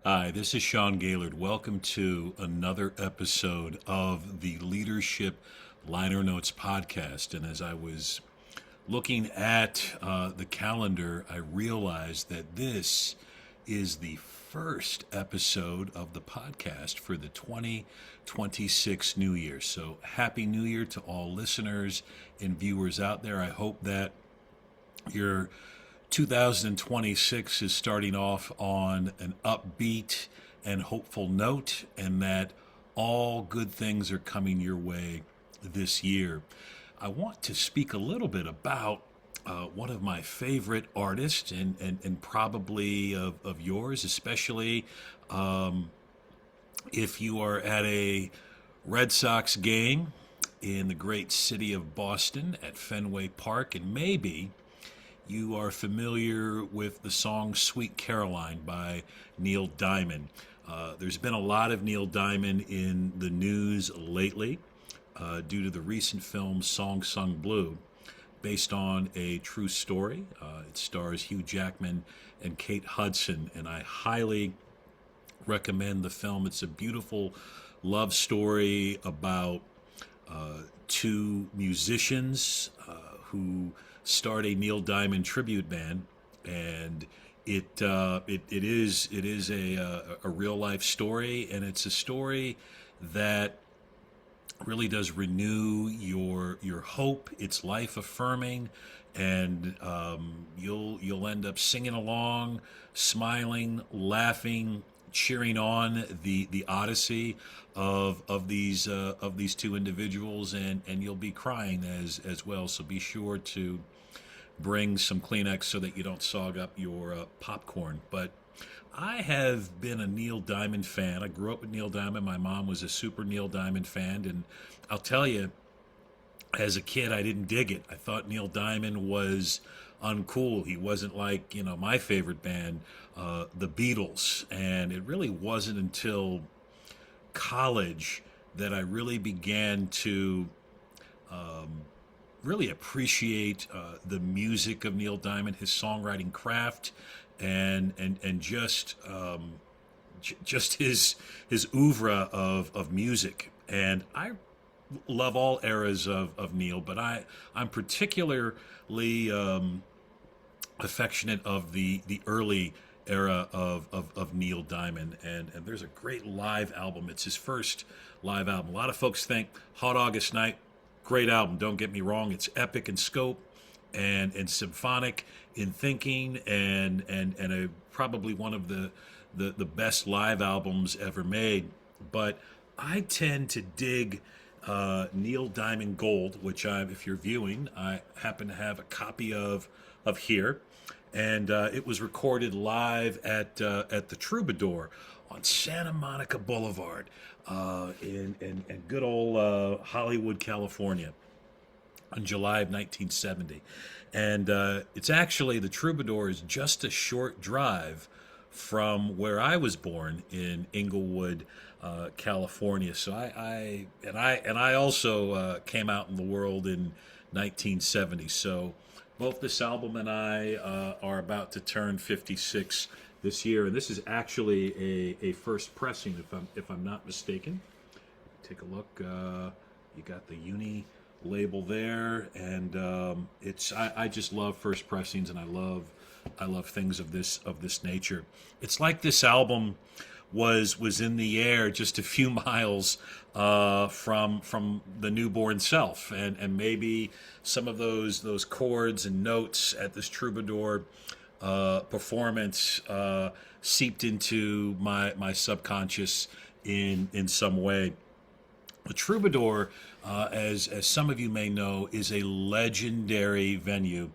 Hi, this is Sean Gaylord. Welcome to another episode of the Leadership Liner Notes podcast. And as I was looking at the calendar, I realized that this is the first episode of the podcast for the 2026 New Year. So, Happy New Year to all listeners and viewers out there. I hope that your 2026 is starting off on an upbeat and hopeful note, and that all good things are coming your way this year. I want to speak a little bit about one of my favorite artists, and probably of yours, especially if you are at a Red Sox game in the great city of Boston at Fenway Park, and maybe you are familiar with the song Sweet Caroline by Neil Diamond. There's been a lot of Neil Diamond in the news lately due to the recent film Song Sung Blue, based on a true story. It stars Hugh Jackman and Kate Hudson, and I highly recommend the film. It's a beautiful love story about two musicians who start a Neil Diamond tribute band, and it is a real life story, and it's a story that really does renew your hope. It's life affirming, and you'll end up singing along, smiling, laughing, cheering on the odyssey of these two individuals, and you'll be crying as well. So be sure to bring some Kleenex so that you don't sog up your popcorn. But I have been a Neil Diamond fan. I grew up with Neil Diamond. My mom was a super Neil Diamond fan, and I'll tell you, as a kid, I didn't dig it. I thought Neil Diamond was uncool. He wasn't like, my favorite band, the Beatles. And it really wasn't until college that I really began to really appreciate the music of Neil Diamond, his songwriting craft, and just his oeuvre of music. And I love all eras of Neil, but I'm particularly affectionate of the early era of Neil Diamond, and there's a great live album. It's his first live album. A lot of folks think Hot August Night, great album, don't get me wrong. It's epic in scope and symphonic in thinking, and probably one of the best live albums ever made. But I tend to dig Neil Diamond Gold, which if you're viewing, I happen to have a copy of here, and it was recorded live at the Troubadour on Santa Monica Boulevard in good old Hollywood, California, in July of 1970. And it's actually, the Troubadour is just a short drive from where I was born in Inglewood, California. So I also came out in the world in 1970. So both this album and I are about to turn 56 this year, and this is actually a first pressing, if I'm not mistaken. Take a look. You got the Uni label there, and I just love first pressings, and I love things of this nature. It's like this album was in the air just a few miles from the newborn self, and maybe some of those chords and notes at this Troubadour performance seeped into my subconscious in some way. The Troubadour, as some of you may know, is a legendary venue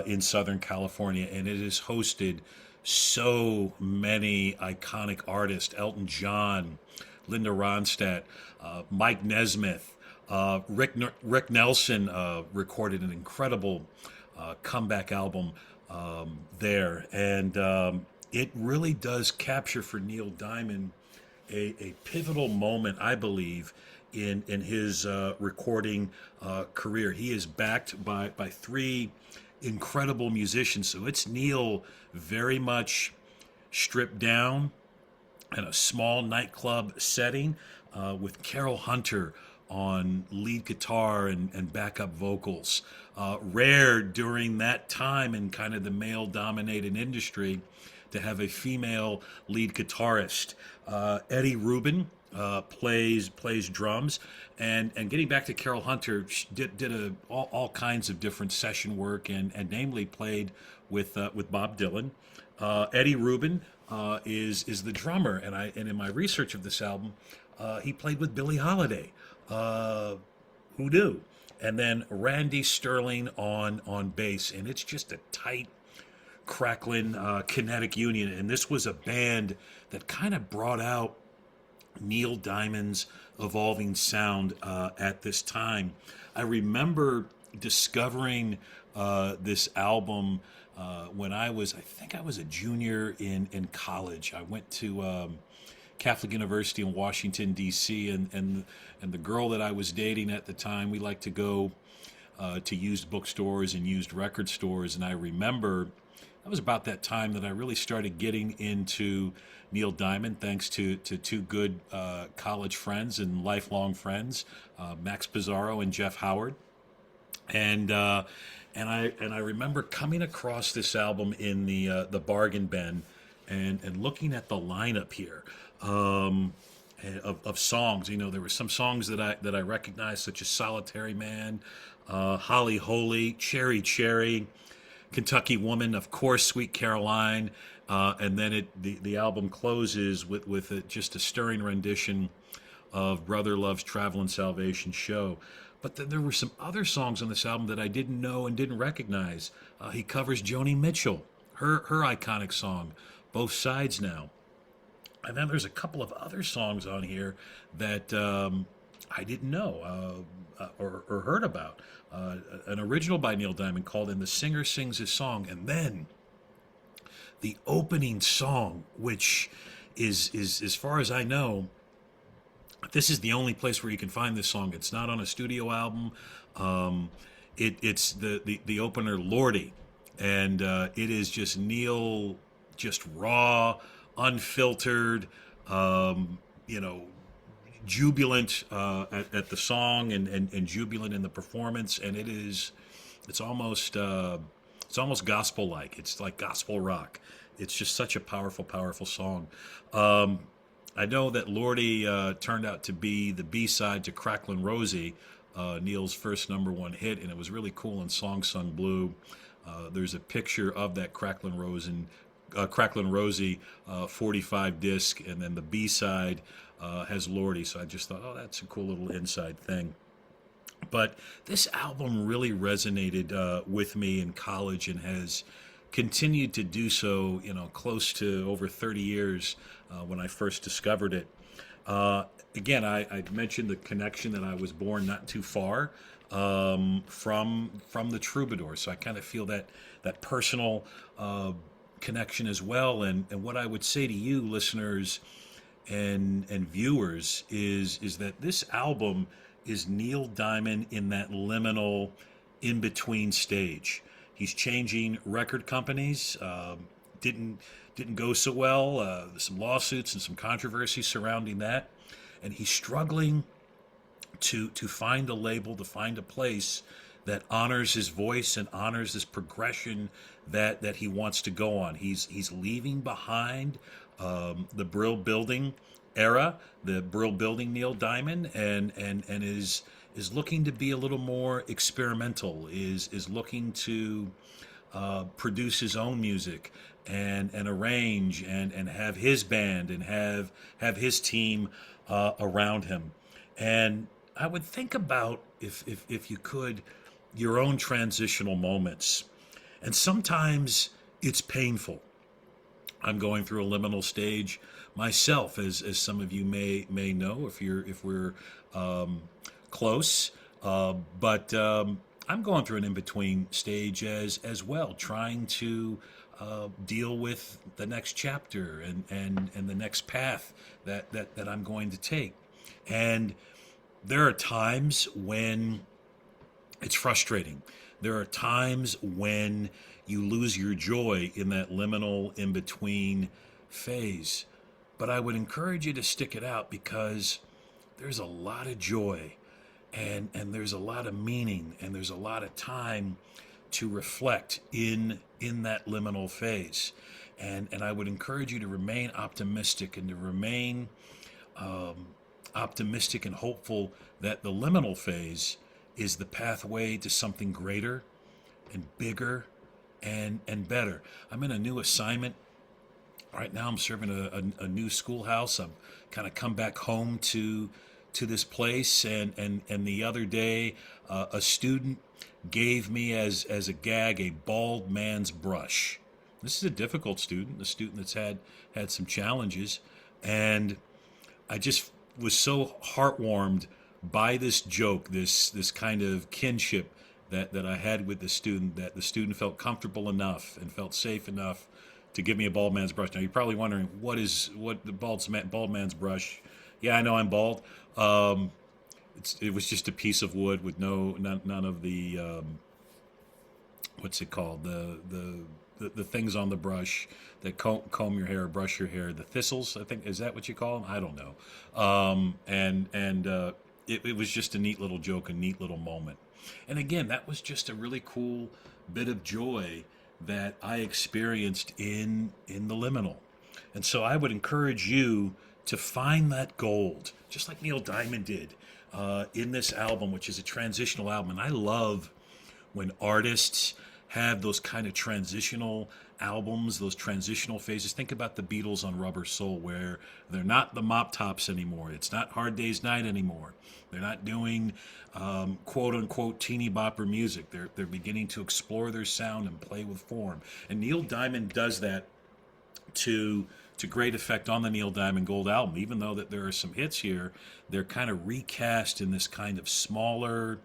in Southern California, and it has hosted so many iconic artists: Elton John, Linda Ronstadt, Mike Nesmith, Rick Nelson recorded an incredible comeback album there, and it really does capture for Neil Diamond a pivotal moment, I believe, in his recording career. He is backed by three incredible musicians, so it's Neil very much stripped down, in a small nightclub setting with Carol Hunter on lead guitar and backup vocals. Rare during that time in kind of the male dominated industry to have a female lead guitarist. Eddie Rubin plays drums, and getting back to Carol Hunter, she did all kinds of different session work, and namely played with Bob Dylan. Eddie Rubin is the drummer, and in my research of this album, he played with Billie Holiday. Who knew? And then Randy Sterling on bass, and it's just a tight, crackling, kinetic union. And this was a band that kind of brought out Neil Diamond's evolving sound at this time. I remember discovering this album when I think I was a junior in college. I went to Catholic University in Washington, D.C., and the girl that I was dating at the time, we liked to go to used bookstores and used record stores. And I remember that was about that time that I really started getting into Neil Diamond, thanks to two good college friends and lifelong friends, Max Pizarro and Jeff Howard. And I remember coming across this album in the bargain bin and looking at the lineup here of songs. You know, there were some songs that I recognized, such as Solitary Man, Holly Holy, Cherry Cherry, Kentucky Woman, of course, Sweet Caroline, and then the album closes with just a stirring rendition of Brother Love's Travelin' Salvation Show. But then there were some other songs on this album that I didn't know and didn't recognize. He covers Joni Mitchell, her iconic song, Both Sides Now. And then there's a couple of other songs on here that I didn't know or heard about. An original by Neil Diamond called And the Singer Sings His Song. And then the opening song, which is as far as I know, this is the only place where you can find this song. It's not on a studio album. It's the opener, Lordy. And it is just Neil, just raw, unfiltered, jubilant at the song and jubilant in the performance. And it's almost gospel-like. It's like gospel rock. It's just such a powerful, powerful song. I know that Lordy turned out to be the B-side to Cracklin' Rosie, Neil's first #1 hit, and it was really cool in Song Sung Blue. There's a picture of that Cracklin' Rosie 45 disc, and then the B-side has Lordy, so I just thought, that's a cool little inside thing. But this album really resonated with me in college and has continued to do so, close to over 30 years when I first discovered it. Again, I mentioned the connection that I was born not too far from the Troubadour, so I kind of feel that personal connection as well. And what I would say to you, listeners and viewers, is that this album is Neil Diamond in that liminal in-between stage. He's changing record companies. Didn't go so well. Some lawsuits and some controversy surrounding that, and he's struggling to find a label, to find a place that honors his voice and honors this progression that he wants to go on. He's leaving behind the Brill Building era, the Brill Building Neil Diamond, and is looking to be a little more experimental, is looking to produce his own music and arrange and have his band and have his team around him. And I would think about, if you could, your own transitional moments. And sometimes it's painful. I'm going through a liminal stage myself, as some of you may know if we're close. But I'm going through an in-between stage as well, trying to deal with the next chapter and the next path that I'm going to take. And there are times when it's frustrating. There are times when you lose your joy in that liminal in-between phase. but I would encourage you to stick it out because there's a lot of joy and there's a lot of meaning and there's a lot of time to reflect in that liminal phase. And I would encourage you to remain optimistic and to remain optimistic and hopeful that the liminal phase is the pathway to something greater and bigger and better. I'm in a new assignment. Right now I'm serving a new schoolhouse. I've kind of come back home to this place, and the other day a student gave me as a gag a bald man's brush. This is a difficult student, a student that's had some challenges, and I just was so heartwarmed by this joke, this kind of kinship that I had with the student, that the student felt comfortable enough and felt safe enough to give me a bald man's brush. Now you're probably wondering what the bald man's brush. Yeah, I know I'm bald. It was just a piece of wood with none of the what's it called, the things on the brush that comb your hair or brush your hair, the thistles, I think, is that what you call them? I don't know. It was just a neat little joke, a neat little moment. And again, that was just a really cool bit of joy that I experienced in the liminal. And so I would encourage you to find that gold, just like Neil Diamond did in this album, which is a transitional album. And I love when artists have those kind of transitional albums, those transitional phases. Think about the Beatles on Rubber Soul, where they're not the Mop Tops anymore. It's not Hard Day's Night anymore. They're not doing quote-unquote teeny bopper music. They're beginning to explore their sound and play with form. And Neil Diamond does that to great effect on the Neil Diamond Gold album. Even though that there are some hits here, they're kind of recast in this kind of smaller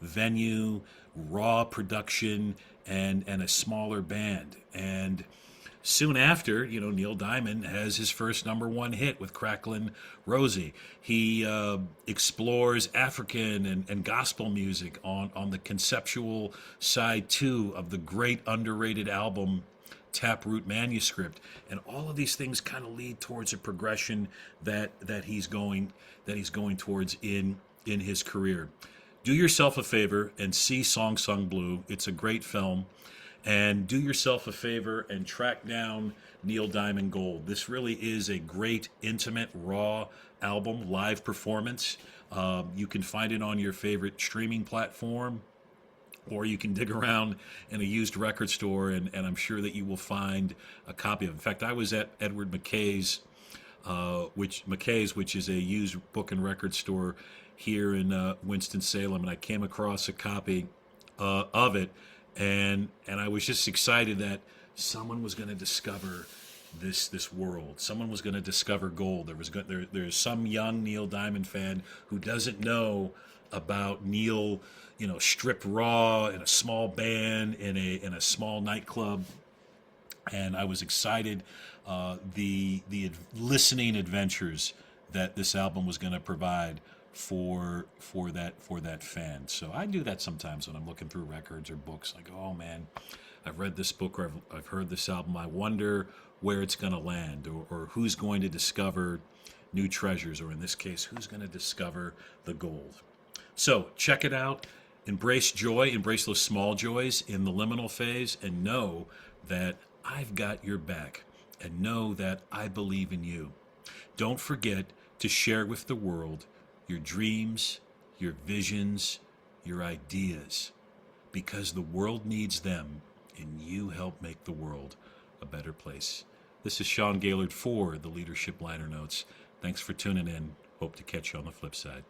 venue, raw production, and a smaller band. And soon after, Neil Diamond has his first #1 hit with Cracklin' Rosie. He explores African and gospel music on the conceptual side too of the great underrated album Tap Root Manuscript. And all of these things kind of lead towards a progression that he's going towards in his career. Do yourself a favor and see Song Sung Blue. It's a great film. And do yourself a favor and track down Neil Diamond Gold. This really is a great, intimate, raw album, live performance. You can find it on your favorite streaming platform, or you can dig around in a used record store, and I'm sure that you will find a copy of it. In fact, I was at Edward McKay's, which is a used book and record store here in Winston-Salem, and I came across a copy of it, and I was just excited that someone was going to discover this world. Someone was going to discover gold. There's some young Neil Diamond fan who doesn't know about Neil, stripped raw in a small band in a small nightclub, and I was excited the listening adventures that this album was going to provide for that fan. So I do that sometimes when I'm looking through records or books. I go, oh man, I've read this book or I've heard this album. I wonder where it's going to land, or who's going to discover new treasures, or in this case, who's going to discover the gold. So check it out. Embrace joy, embrace those small joys in the liminal phase, and know that I've got your back, and know that I believe in you. Don't forget to share with the world your dreams, your visions, your ideas, because the world needs them, and you help make the world a better place. This is Sean Gaylord for the Leadership Liner Notes. Thanks for tuning in. Hope to catch you on the flip side.